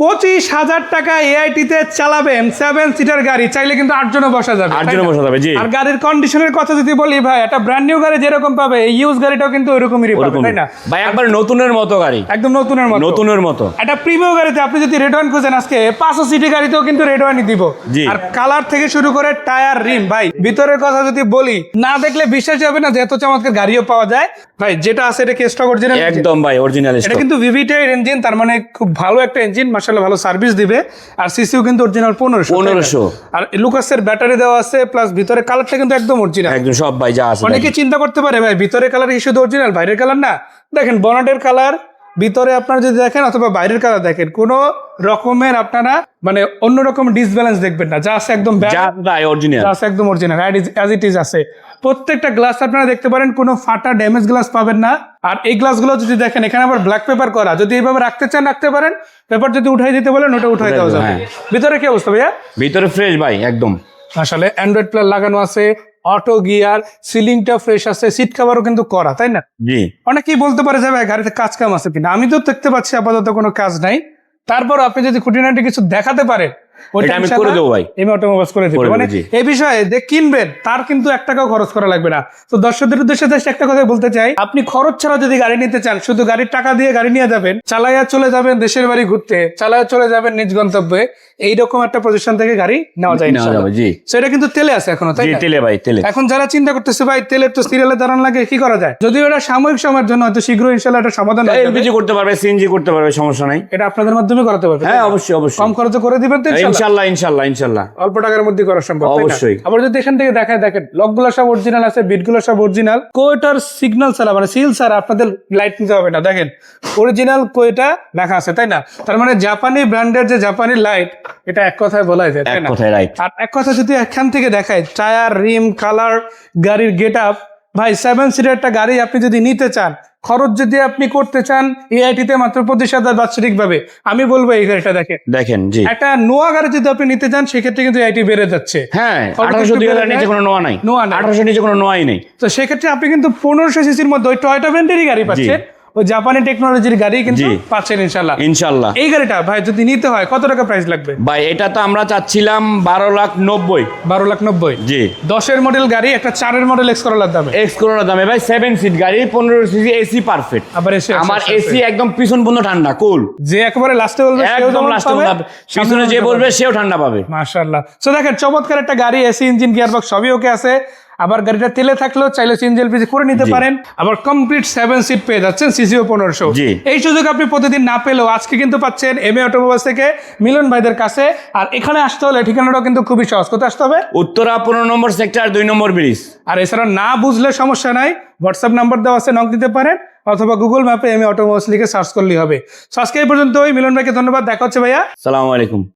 25,000 টাকা এআইটিতে চালাবেন 7 সিটার গাড়ি, চাইলে কিন্তু 8 জনও বসা যাবে। 8 জনও বসা যাবে, জি। আর গাড়ির কন্ডিশনের কথা যদি বলি ভাই, একটা ব্র্যান্ড নিউ গাড়ি যেরকম পাবে, ইউজ গাড়িটাও কিন্তু ওইরকমই পাবে, তাই না ভাই? একবার নতুনের মতো গাড়ি, একদম নতুনের মতো। একটা প্রিমিয়াম গাড়িতে আপনি যদি রেড ওয়াইন খুঁজেন, আজকে 500 সিটি গাড়িতেও কিন্তু রেড ওয়াইনই দিব। আর কালার থেকে শুরু করে টায়ার, রিম, ভাই ভিতরের কথা যদি বলি, না দেখলে বিশ্বাসই হবে না যে এত চমৎকার গাড়িও পাওয়া যায়। ভাই যেটা আছে এটা কি স্টক অরিজিনাল? একদম ভাই অরিজিনাল স্টক। এটা কিন্তু ভিভিটি এর ইঞ্জিন, তার মানে খুব ভালো একটা ইঞ্জিন, মাশাআল্লাহ ভালো সার্ভিস দিবে। আর সিসিও কিন্তু অরিজিনাল 1500। আর লুকাসের ব্যাটারি দেওয়া আছে, প্লাস ভিতরে কালারটা কিন্তু একদম অরিজিনাল, একদম সব ভাই যা আছে। অনেকে চিন্তা করতে পারে ভাই ভিতরে কালার কি শুধু অরিজিনাল, বাইরের কালার না? দেখেন বনেটের কালার, ভিতরে আপনারা যদি দেখেন অথবা বাইরের কালার দেখেন, কোনো রকমের আপনারা মানে অন্যরকম ডিসব্যালেন্স দেখবেন না, যা আছে একদম অরিজিনাল, একদম অরিজিনাল অ্যাজ ইট ইজ আছে। প্রত্যেকটা গ্লাস আপনারা দেখতে পারেন, কোনো ফাটা ড্যামেজ গ্লাস পাবেন না। আর এই গ্লাসগুলো যদি দেখেন, এখানে আবার ব্ল্যাক পেপার করা, যদি এইভাবে রাখতে চান রাখতে পারেন, পেপার যদি উঠাই দিতে বলেন ওটা উঠাই দেওয়া যাবে। ভিতরে কি অবস্থা ভাইয়া? ভিতরে ফ্রেশ ভাই একদম, আসলে অ্যান্ড্রয়েড প্লাস লাগানো আছে, অটো গিয়ার, সিলিংটা ফ্রেশ আছে, সিট কভারও কিন্তু করা, তাই না? জি। অনেকেই বলতে পারে যে ভাই গাড়িতে কাজ কাম আছে কিনা, আমি তো দেখতে পাচ্ছি আপাতত কোনো কাজ নাই। তারপর আপনি যদি খুঁটিনাটি কিছু দেখাতে পারেন, ওটা আমি করে দেবো ভাই, আমি অটোমোবাইলস করে দেব। মানে এই বিষয়ে যে কিনবেন তার কিন্তু 1 টাকাও খরচ করা লাগবে না। তো দর্শকদের উদ্দেশ্যে একটা কথা বলতে চাই, আপনি খরচ ছাড়া যদি গাড়ি নিতে চান, শুধু গাড়ির টাকা দিয়ে গাড়ি নিয়ে যাবেন, চালাইয়া চলে যাবেন দেশের বাড়ি ঘুরতে, চালাইয়া চলে যাবেন নিজ গন্তব্যে, এইরকম একটা প্রতিষ্ঠান থেকে গাড়ি নেওয়া যায় ইনশাআল্লাহ। জি, সেটা কিন্তু তেলে আছে এখনো, তাই না? তেলে ভাই, তেলে। এখন যারা চিন্তা করতেছে ভাই তেলের তো সিরিয়ালে দাঁড়ান লাগে, কি করা যায়? যদিও এটা সাময়িক সময়ের জন্য, হয়তো শীঘ্রই ইনশাআল্লাহ এটা সমাধান হবে। এলপিজি করতে পারবে, সিএনজি করতে পারবে, সমস্যা নাই। এটা আপনাদের মাধ্যমে করাতে পারবে? হ্যাঁ অবশ্যই অবশ্যই, কম খরচে করে দিবেন তো ইনশাআল্লাহ ইনশাআল্লাহ ইনশাআল্লাহ। অল্প টাকার মধ্যে করা সম্ভব, অবশ্যই। আবার যদি এখান থেকে দেখায়, দেখেন লকগুলো সব অরিজিনাল আছে, বিটগুলো সব অরিজিনাল। কোয়েটার সিগন্যাল ছাড়া, মানে সিল ছাড়া আপনাদের লাইট নিতে হবে না। দেখেন অরিজিনাল কোয়েটা লেখা আছে, তাই না? তার মানে জাপানি ব্র্যান্ডের যে জাপানি লাইট, এটা এক কথায় বলা যায়, তাই না? আর এক কথা যদি এখান থেকে দেখায়, টায়ার, রিম, কালার, গাড়ির গেট আপ, ভাই 7 সিটার একটা গাড়ি আপনি যদি নিতে চান, খরচ যদি আপনি করতে চান এআইটিতে মাত্র 25,000 বাৎসরিক ভাবে, আমি বলবো এই গাড়িটা দেখেন। জি, একটা নোয়া গাড়ি যদি আপনি নিতে চান, সেক্ষেত্রে কিন্তু এআইটি বেড়ে যাচ্ছে। হ্যাঁ, 1800 নিচে কোনো নোয়া নাই, 1800 নিচে কোনো নোয়াই নেই। তো সেক্ষেত্রে আপনি কিন্তু 1500 সিসির মধ্যে ওই টয়োটা ভেন্টেরই গাড়ি পাচ্ছেন, ওই জাপানি টেকনোলজির গাড়ি কিন্তু পাচ্ছেন ইনশাআল্লাহ। এই গাড়িটা ভাই যদি নিতে হয় কত টাকা প্রাইস লাগবে? ভাই এটা তো আমরা চাচ্ছিলাম 12,90,000। জি, 10-এর মডেল গাড়ি, একটা 4-এর মডেল এক্স করোলার দামে ভাই 7 সিট গাড়ি, 15 সিসি, এসি পারফেক্ট। আবার আমার এসি একদম পিছন পর্যন্ত ঠান্ডা, কুল। যে একেবারে লাস্টে বলবে সেও লাস্টে পাবে, পিছনে যে বলবে সেও ঠান্ডা পাবে। মাশাআল্লাহ। সো দেখেন চমৎকার একটা গাড়ি, এসি, ইঞ্জিন, গিয়ারবক্স সবই ওকে আছে। আবার গাড়িটা তেলে থাকলেও চাইলে সিএনজি এলপিজি করে নিতে পারেন। আবার কমপ্লিট 7 সিট পেয়ে যাচ্ছেন, সিসিও 1500। এই সুযোগ আপনি প্রতিদিন না পেলেও আজকে কিন্তু পাচ্ছেন এমএ অটোমোবাইলস থেকে মিলন ভাইদের কাছে। আর এখানে আসতে হলে ঠিকানাটাও কিন্তু খুবই সহজ। কোথায় আসতে হবে? উত্তরা 15 নম্বর সেক্টর, 2 নম্বর ব্রিজ। আর এছাড়া না বুঝলে সমস্যা নাই, হোয়াটসঅ্যাপ নাম্বার দেওয়া আছে, নক দিতে পারেন, অথবা গুগল ম্যাপে এমএ অটোমোবাইলস লিখে সার্চ করলেই হবে। আজকে এই পর্যন্তই। মিলন ভাইকে ধন্যবাদ, দেখা হচ্ছে ভাইয়া। আসসালামু আলাইকুম।